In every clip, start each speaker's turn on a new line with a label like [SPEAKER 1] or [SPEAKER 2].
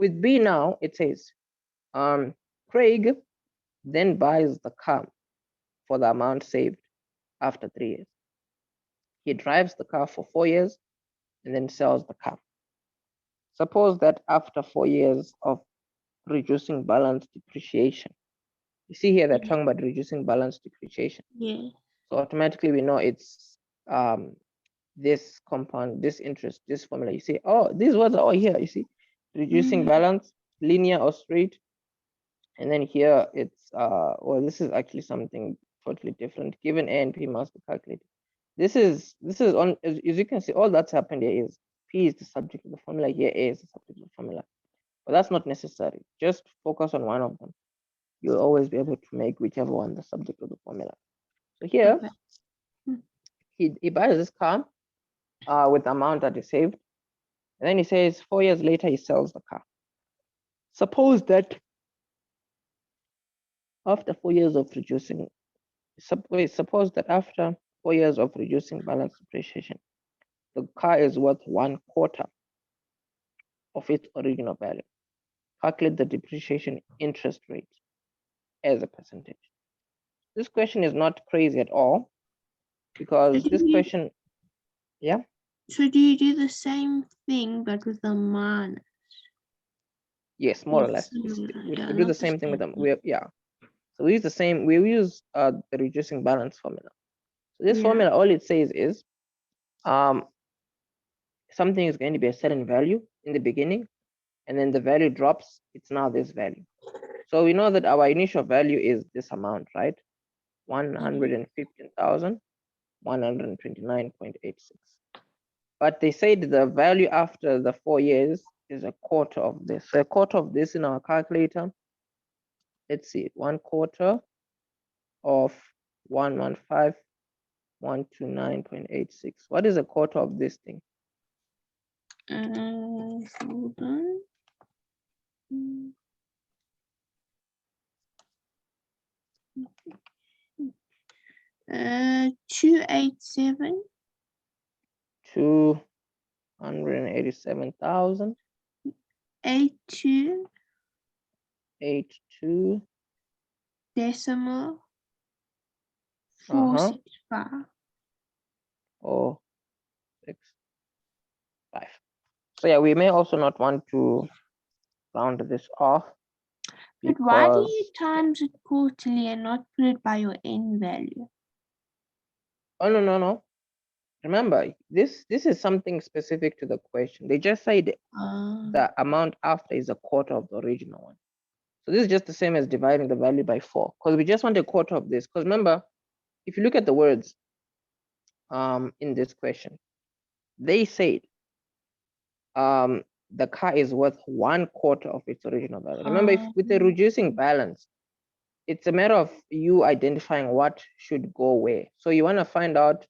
[SPEAKER 1] With B now, it says, Craig then buys the car for the amount saved after 3 years. He drives the car for 4 years and then sells the car. Suppose that after 4 years of reducing balance depreciation, you see here they're talking about reducing balance depreciation.
[SPEAKER 2] Yeah.
[SPEAKER 1] So automatically we know it's this compound, this interest, this formula. You see, oh, these words are all here. You see, reducing balance, linear or straight. And then here it's, well, this is actually something totally different. Given A and P must be calculated. This is on, as you can see, all that's happened here is P is the subject of the formula, here A is the subject of the formula. But that's not necessary. Just focus on one of them. You'll always be able to make whichever one the subject of the formula. So here, he buys this car with the amount that he saved. And then he says 4 years later, he sells the car. Suppose that after 4 years of reducing, suppose that after 4 years of reducing balance depreciation, the car is worth 1/4 of its original value. Calculate the depreciation interest rate as a percentage. This question is not crazy at all because this question, yeah.
[SPEAKER 2] So do you do the same thing but with the minus?
[SPEAKER 1] Yes, more or less. We do the same thing with them. So we use the same. We use the reducing balance formula. So this formula, all it says is, something is going to be a certain value in the beginning, and then the value drops. It's now this value. So we know that our initial value is this amount, right? 115,129.86. But they said the value after the 4 years is 1/4 of this. So 1/4 of this in our calculator, let's see, 1/4 of 115,129.86. What is 1/4 of this thing?
[SPEAKER 2] Hold on. 287.
[SPEAKER 1] 287,000.
[SPEAKER 2] 82.
[SPEAKER 1] 82.
[SPEAKER 2] Decimal. 465.
[SPEAKER 1] 465. So yeah, we may also not want to round this off.
[SPEAKER 2] But why do you times it quarterly and not put it by your end value?
[SPEAKER 1] Oh, no. Remember, this is something specific to the question. They just said the amount after is 1/4 of the original one. So this is just the same as dividing the value by 4, because we just want 1/4 of this. Because remember, if you look at the words in this question, they said the car is worth 1/4 of its original value. Remember, if with the reducing balance, it's a matter of you identifying what should go where. So you want to find out,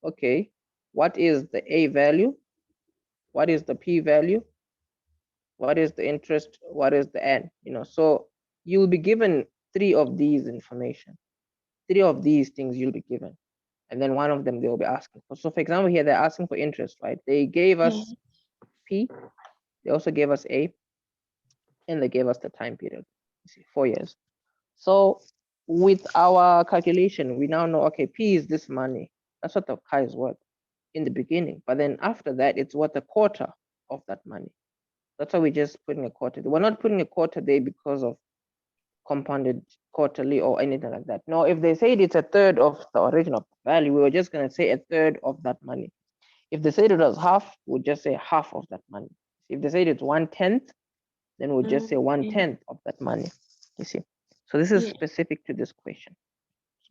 [SPEAKER 1] okay, what is the A value? What is the P value? What is the interest? What is the N? So you'll be given 3 of these information. 3 of these things you'll be given. And then one of them they'll be asking for. So for example, here they're asking for interest, right? They gave us P, they also gave us A, and they gave us the time period, 4 years. So with our calculation, we now know, okay, P is this money. That's what the car is worth in the beginning. But then after that, it's worth 1/4 of that money. That's why we're just putting 1/4. We're not putting 1/4 there because of compounded quarterly or anything like that. No, if they said it's 1/3 of the original value, we were just going to say 1/3 of that money. If they said it was half, we'd just say half of that money. If they said it's 1/10, then we'll just say 1/10 of that money. You see? So this is specific to this question.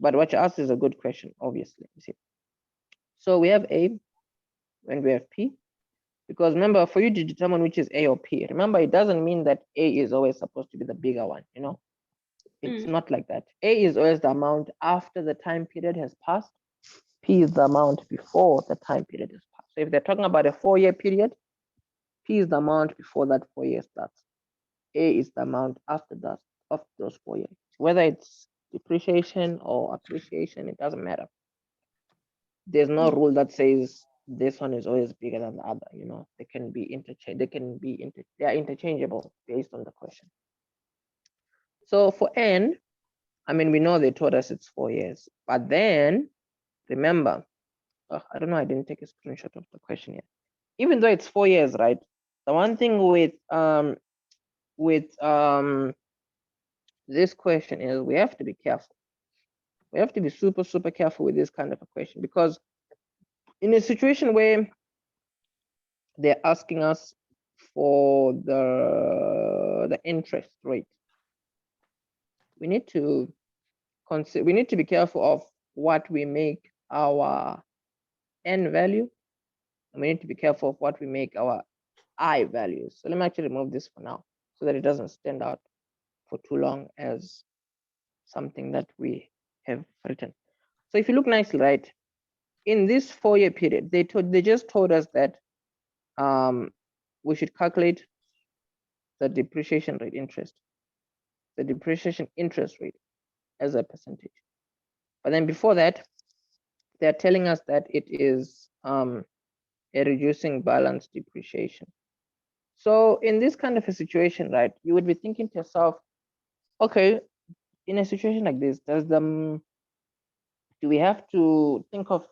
[SPEAKER 1] But what you asked is a good question, obviously. You see? So we have A and we have P. Because remember, for you to determine which is A or P, remember, it doesn't mean that A is always supposed to be the bigger one, It's not like that. A is always the amount after the time period has passed. P is the amount before the time period has passed. So if they're talking about a 4-year period, P is the amount before that 4 years starts. A is the amount after that of those 4 years. Whether it's depreciation or appreciation, it doesn't matter. There's no rule that says this one is always bigger than the other. They can be they are interchangeable based on the question. So for n, I mean, we know they told us it's 4 years, but then remember, I don't know, I didn't take a screenshot of the question yet. Even though it's 4 years, right? The one thing with this question is we have to be careful. We have to be super, super careful with this kind of a question, because in a situation where they're asking us for the interest rate, we need to be careful of what we make our n value, and we need to be careful of what we make our I values. So let me actually remove this for now so that it doesn't stand out for too long as something that we have written. So if you look nicely, right, in this 4-year period, they just told us that we should calculate the depreciation rate the depreciation interest rate as a percentage. But then before that, they're telling us that it is a reducing balance depreciation. So in this kind of a situation, right, you would be thinking to yourself, okay, in a situation like this, do we have to think of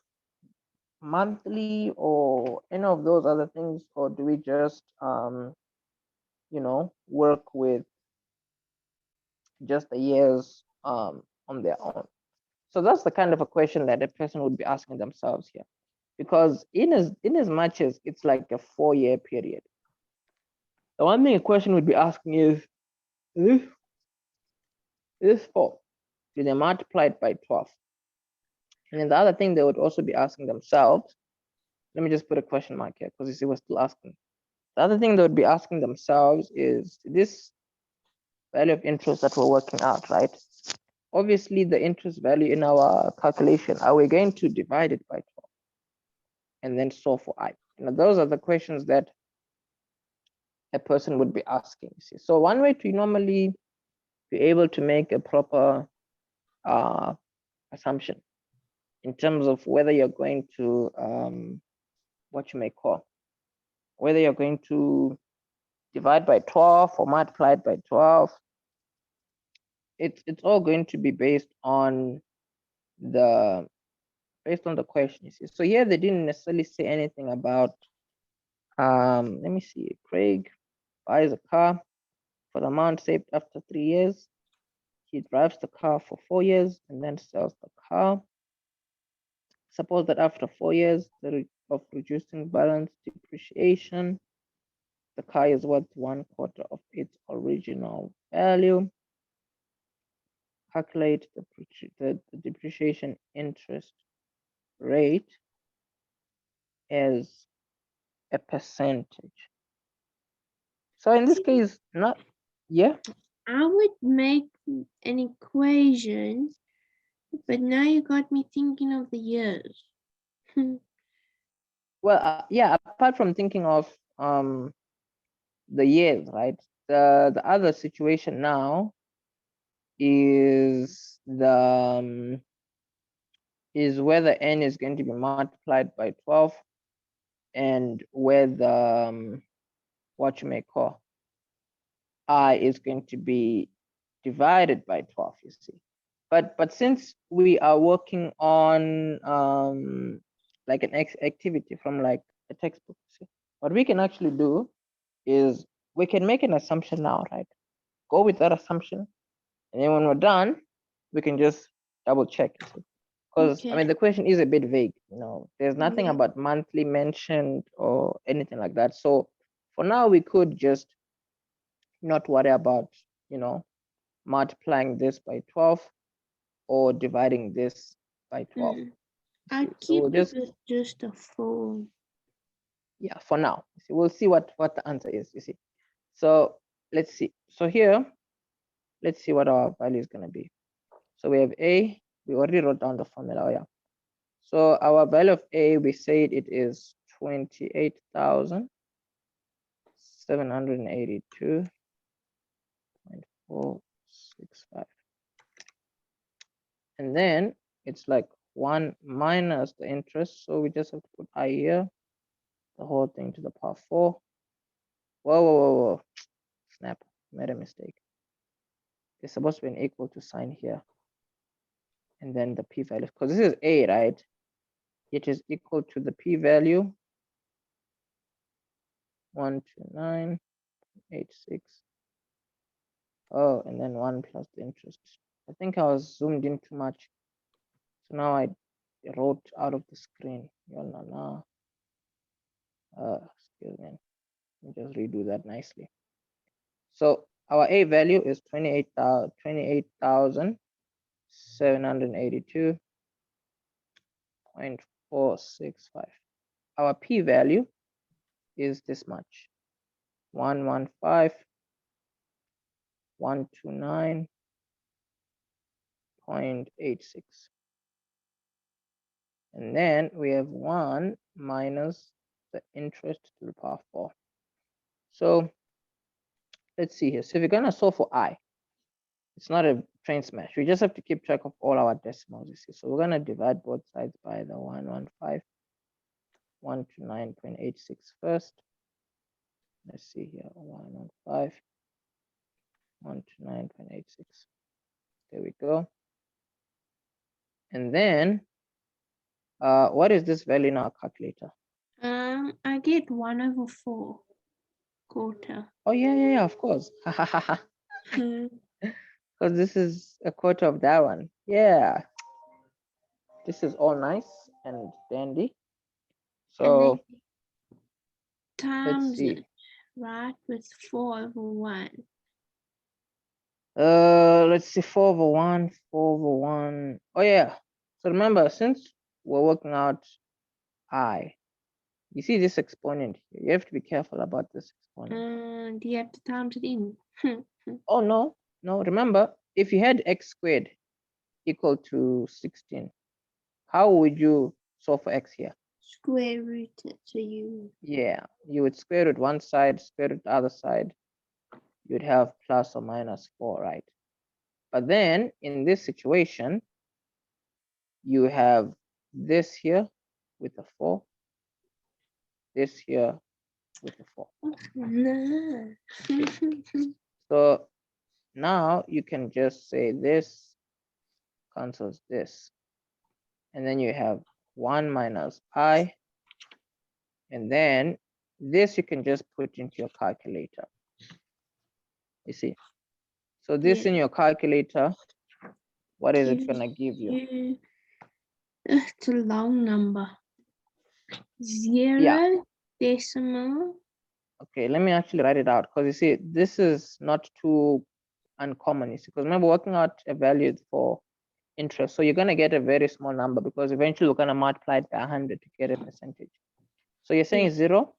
[SPEAKER 1] monthly or any of those other things, or do we just work with just the years on their own? So that's the kind of a question that a person would be asking themselves here, because in as much as it's like a 4-year period, the one thing a question would be asking is this 4, do they multiply it by 12? And then the other thing they would also be asking themselves, let me just put a question mark here because you see we're still asking. The other thing they would be asking themselves is this value of interest that we're working out, right? Obviously, the interest value in our calculation, are we going to divide it by 12 and then solve for I? Those are the questions that a person would be asking. See? So one way to normally be able to make a proper assumption in terms of whether you're going to what you may call, whether you're going to divide by 12 or multiply it by 12, it's all going to be based on the question. You see. So here they didn't necessarily say anything about let me see, Craig buys a car for the amount saved after 3 years. He drives the car for 4 years and then sells the car. Suppose that after 4 years of reducing balance depreciation, the car is worth 1/4 of its original value. Calculate the depreciation interest rate as a percentage. So in this case, not, yeah.
[SPEAKER 2] I would make an equation, but now you got me thinking of the years.
[SPEAKER 1] Well, yeah, apart from thinking of the years, right? The other situation now is is whether n is going to be multiplied by 12 and whether what you may call I is going to be divided by 12, you see. But since we are working on like an activity from like a textbook, see, what we can actually do is we can make an assumption now, right? Go with that assumption, and then when we're done, we can just double check, because I mean the question is a bit vague. There's nothing about monthly mentioned or anything like that. So for now, we could just not worry about multiplying this by 12 or dividing this by 12.
[SPEAKER 2] I
[SPEAKER 1] So
[SPEAKER 2] keep
[SPEAKER 1] we'll
[SPEAKER 2] just a 4.
[SPEAKER 1] Yeah, for now. See, we'll see what the answer is, you see. So let's see. So here, let's see what our value is going to be. So we have A, we already wrote down the formula. Oh, yeah. So our value of A, we said it is 28,782.465. And then it's like 1 minus the interest. So we just have to put I here, the whole thing to the power 4. Whoa. Snap, made a mistake. There's supposed to be an equal to sign here. And then the p-value, because this is A, right? It is equal to the p-value 129.86. Oh, and then 1 plus the interest. I think I was zoomed in too much. So now I wrote out of the screen. Excuse me. Let me just redo that nicely. So our A value is 28,782.465. Our P value is this much, 115,129.86. And then we have 1 minus the interest to the power 4. So let's see here. So if we're going to solve for I, it's not a train smash. We just have to keep track of all our decimals, you see. So we're going to divide both sides by the 115,129.86 first. Let's see here, 115,129.86. There we go. And then, what is this value in our calculator?
[SPEAKER 2] I get 1/4 quarter.
[SPEAKER 1] Oh yeah, of course. Because this is a quarter of that one. Yeah. This is all nice and dandy. So let's see.
[SPEAKER 2] It, right, with 4/1.
[SPEAKER 1] Let's see, 4/1, 4/1. Oh yeah. So remember, since we're working out I, you see this exponent here. You have to be careful about this exponent.
[SPEAKER 2] Do you have to times it in?
[SPEAKER 1] Oh no. Remember, if you had x squared equal to 16, how would you solve for x here?
[SPEAKER 2] Square root it, so you...
[SPEAKER 1] Yeah, you would square root one side, square root the other side. You'd have plus or minus 4, right? But then in this situation, you have this here with a 4, this here with a 4.
[SPEAKER 2] No.
[SPEAKER 1] So now you can just say this cancels this. And then you have 1 minus I. And then this you can just put into your calculator. You see? So this in your calculator, what is it going to give you?
[SPEAKER 2] It's a long number. 0 decimal.
[SPEAKER 1] Okay, let me actually write it out, because you see, this is not too uncommon. You see, because remember, working out a value for interest, so you're going to get a very small number, because eventually we're going to multiply it by 100 to get a percentage. So you're saying 0?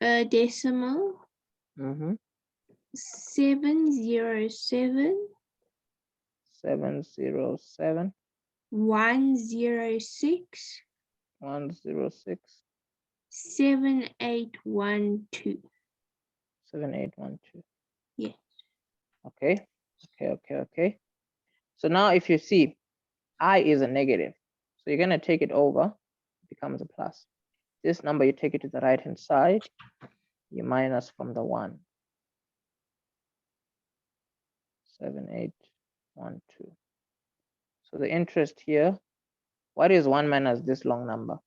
[SPEAKER 2] Decimal. 707.
[SPEAKER 1] 707.
[SPEAKER 2] 106.
[SPEAKER 1] 106.
[SPEAKER 2] 7812.
[SPEAKER 1] 7812.
[SPEAKER 2] Yes.
[SPEAKER 1] Okay. So now if you see, I is a negative, so you're going to take it over, it becomes a plus. This number, you take it to the right hand side, you minus from the 1. 7812. So the interest here, what is 1 minus this long number?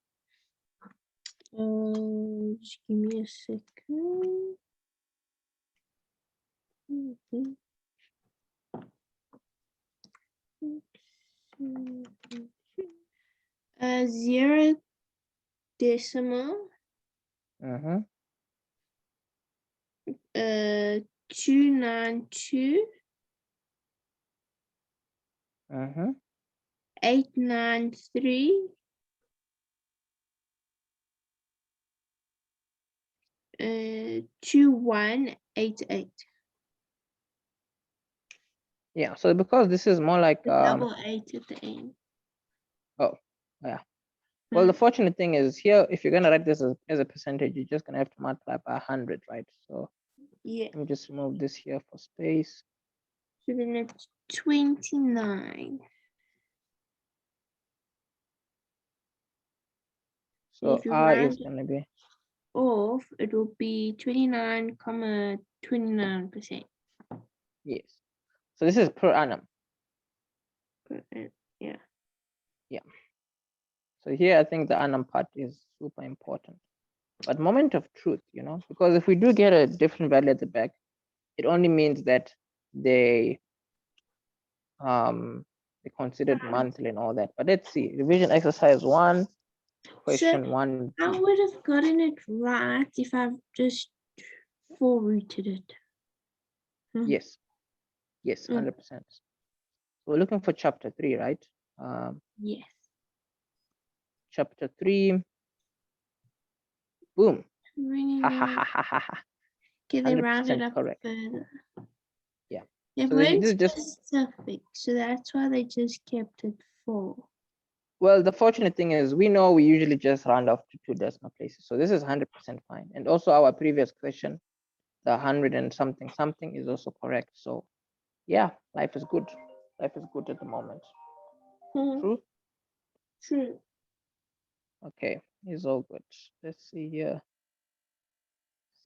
[SPEAKER 2] Just give me a second. 0 decimal. 292. 893. 2188.
[SPEAKER 1] Yeah, so because this is more like
[SPEAKER 2] double 8 at the end.
[SPEAKER 1] Oh, yeah. Well, the fortunate thing is here, if you're gonna write this as a percentage, you're just gonna have to multiply by 100, right? So let me just remove this here for space.
[SPEAKER 2] So then it's 29.
[SPEAKER 1] So
[SPEAKER 2] if you
[SPEAKER 1] R is
[SPEAKER 2] round
[SPEAKER 1] going to be,
[SPEAKER 2] off, it will be 29.29%.
[SPEAKER 1] yes. So this is per annum.
[SPEAKER 2] Yeah.
[SPEAKER 1] Yeah. So here I think the annum part is super important. But moment of truth, because if we do get a different value at the back, it only means that they considered monthly and all that. But let's see, revision exercise 1, question
[SPEAKER 2] So
[SPEAKER 1] 1.
[SPEAKER 2] I would have gotten it right if I've just four rooted it.
[SPEAKER 1] Yes, 100%. So we're looking for chapter 3, right?
[SPEAKER 2] Yes.
[SPEAKER 1] Chapter 3, boom. Ha ha ha
[SPEAKER 2] 29.
[SPEAKER 1] ha ha ha.
[SPEAKER 2] Okay, they rounded
[SPEAKER 1] 100%
[SPEAKER 2] up
[SPEAKER 1] correct.
[SPEAKER 2] further.
[SPEAKER 1] Yeah.
[SPEAKER 2] They
[SPEAKER 1] So this
[SPEAKER 2] weren't
[SPEAKER 1] is just,
[SPEAKER 2] specific, so that's why they just kept it 4.
[SPEAKER 1] well, the fortunate thing is we know we usually just round off to 2 decimal places. So this is 100% fine. And also our previous question, the 100 and something is also correct. So yeah, life is good. Life is good at the moment. True?
[SPEAKER 2] True.
[SPEAKER 1] Okay, it's all good. Let's see here.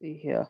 [SPEAKER 1] See here.